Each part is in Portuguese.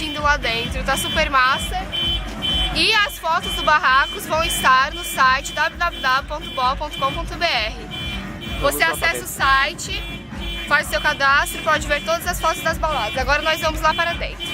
divertindo lá dentro, tá super massa. E as fotos do Barracos vão estar no site www.bol.com.br. Você acessa o site, faz seu cadastro e pode ver todas as fotos das baladas. Agora nós vamos lá para dentro.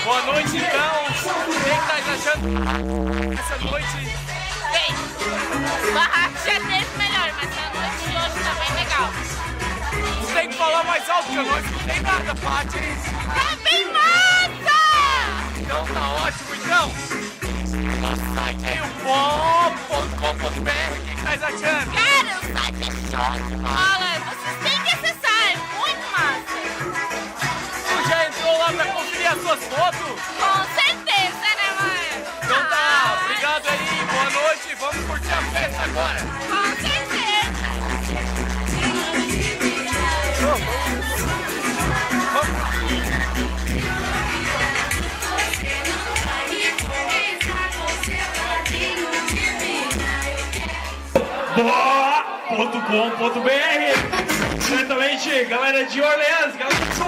Boa noite, então. O que tá achando essa noite? Bem, o barraco já teve melhor, mas a noite de hoje tá bem legal. Você tem que falar mais alto que a noite não tem nada, Paty. Tá bem massa! Então tá ótimo, então. Nosso site é o bol.com.br. O que tá achando? Cara, o site é show de bola. Vocês têm que acessar, é muito massa. Tu já entrou lá pra conferir as suas fotos? Com certeza, né, mãe? Então tá, obrigado aí, boa noite, vamos curtir a festa agora. Com certeza. Boa.com.br. Diretamente, galera de Orleans, galera do Sul.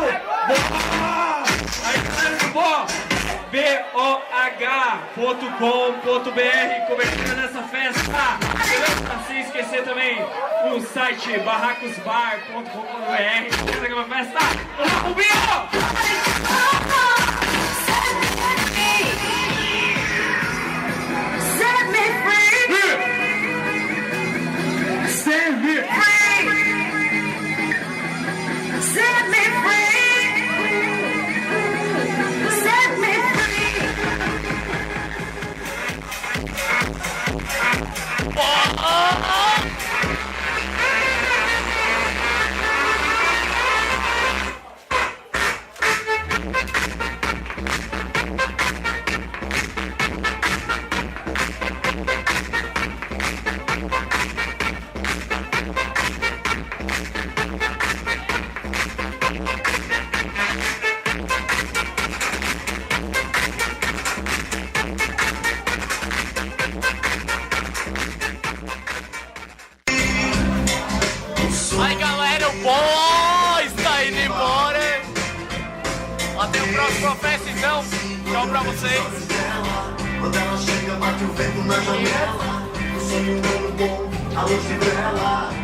Boa! Aí, galera do Boa. BOH.com.br, cobertura dessa festa. Não se esquecer também o site barracosbar.com.br. Cobertura da festa. Olá, Rubinho! Set me free! Set me free! Set me free! Set me free! Aí galera, o Boy está indo embora. Até o próximo festa então. Tchau pra vocês. Quando ela chega, bate o vento na janela. O sonho novo bom, a luz de vela.